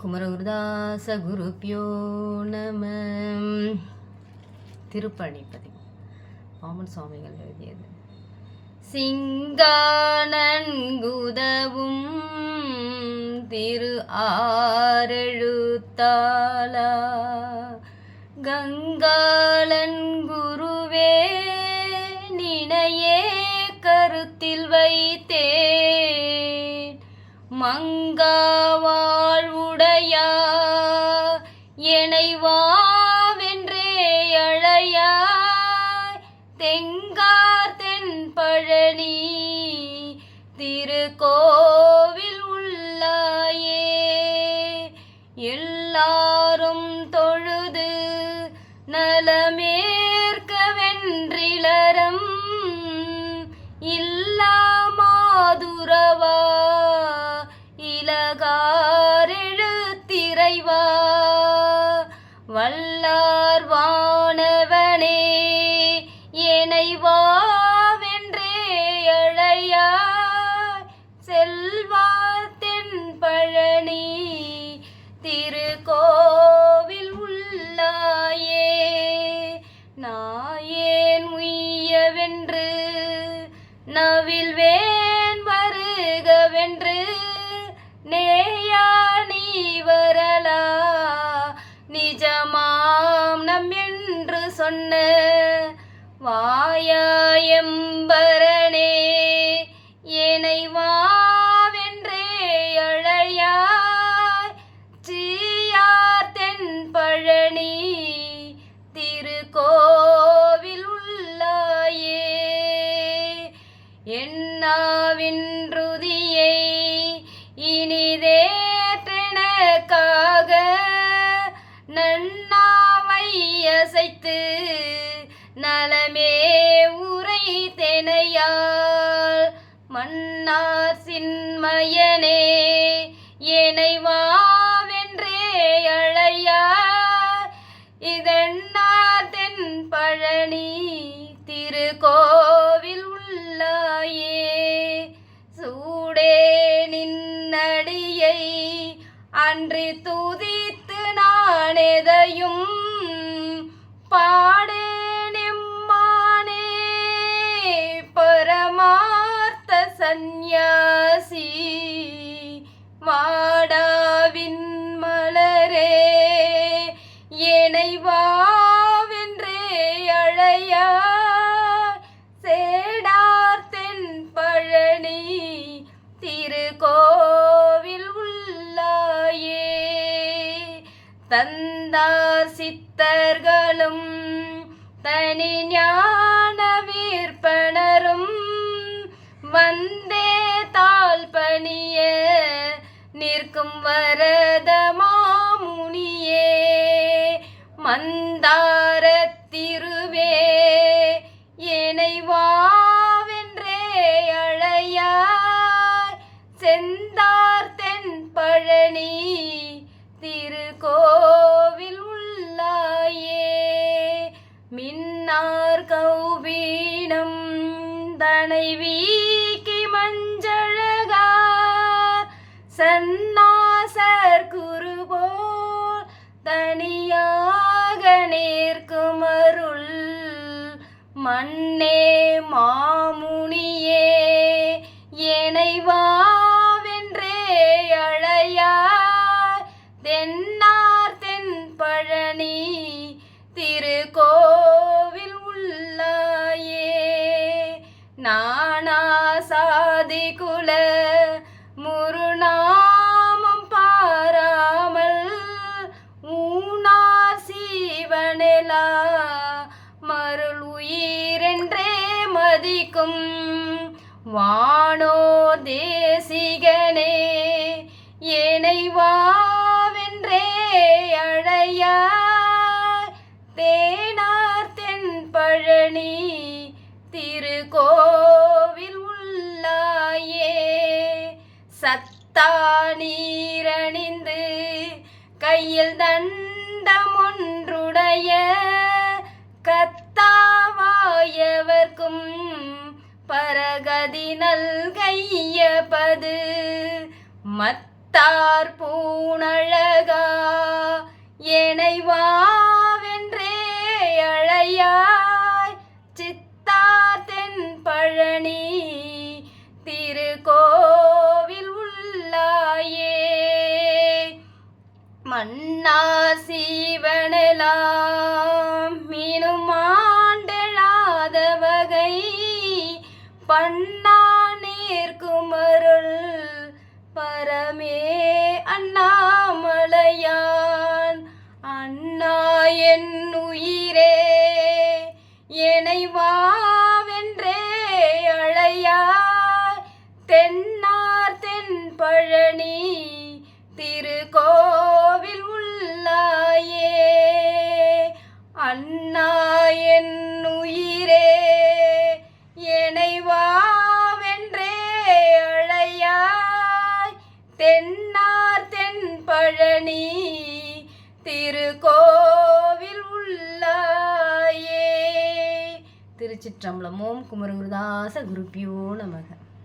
குமரகுருதாச குருப்பியோ நம. திருப்பணிப்பதி பாமன் சுவாமிகள் எழுதியது. சிங்கானன்குதவும் திரு ஆரெழுத்தாளா கங்காளன் குருவே நினையே கருத்தில் வைத்தேன் மங்காவாழ்வுடையா என்னை வாவென்றே அழையாய் தெங்கார் தென்பழனி திருக்கோவில் உள்ளாயே எல்லாரும் தொழுது நலமேற்க வென்றிலரம் இல்லா மாதுரவா இலகாரெழுத்திரைவா வல்லார் வானவனே என்னை வாவென்றே அழையாய் செல்வார் தென்பழனி திருக்கோவில் உள்ளாயே நாயேன் உய்யவென்று நவில்வேன் வருகவென்று நேயா நீ வரலா நிஜமாம் நம் என்று சொன்ன வாயாயம்பரனே என்னை வாவென்றே அழையாய் சீயார் தென்பழனி திருக்கோவில் உள்ளாயே என்னாவின்றுதியை இனிதேற்றெனக்காக நன்னாவை அசைத்து நலமே உரை தெனையால் மன்னார் சின்மயனே என்னை வாவென்றே அழையாய் இதென்னார் தென்பழனி திருக்கோவில் உள்ளாயே சூடே நின்னடியை அன்றி துதித்து நான் எதையும் பாடேனெம்மானே பரமார்த்த சந்நியாசி வாடாவின் மலரே என்னை வாவென்றே அழையாய் சேடார் தென்பழனி திருக்கோவில் உள்ளாயே தந்தார் சித்தர்களும் தனி ஞான விற்பனரும் வந்தே தாழ் பணிய நிற்கும் வரத மாமுனியே மந்தாரத் திருவே என்னை வாவென்றே அழையாய் செந்தார் தென்பழனி திருக்கோவில் உள்ளாயே மின்னார் கௌபீனம் தனை வீக்கி மஞ்சழகார் சன்னாசர் குருபோல் தனியாக நேர்க்கும் அருள் மண்ணே மாமுனியே என்னை வாவென்றே அழையாய் தென்னார் தென்பழனி திருக்கோவில் உள்ளாயே நானா சாதி குல முருநாமம் பாராமல் ஊனார் சீவனெலா மருள் உயிரென்றே மதிக்கும் வானோ தேசிகனே என்னை வாவென்றே அழையாய் தேனார் தென்பழனி திருக்கோவில் உள்ளாயே சத்தா நீரணிந்து கையில் தண்டமொன்றுடைய கத்தாவாயவர்க்கும் பரகதி நல்கையபது மத்தார் பூணழகு அண்ணா சீவனெலாம் மீனும் ஆண்டெழாத வகை பண்ணா நேர்க்குமருள் பரமே அண்ணாமலையான். அண்ணா என் உயிரே என்னை வாவென்றே அழையாய் தென்னார் தென் பழனி திருக்கோவில் உள்ளாயே. அண்ணா என் உயிரே என்னை வாவென்றே அழையாய் தென்னார் தென் பழனி திருக்கோவில் உள்ளாயே. திருச்சிற்றம்பலம். ஓம் குமரகுருதாச குருப்பியோ நமக.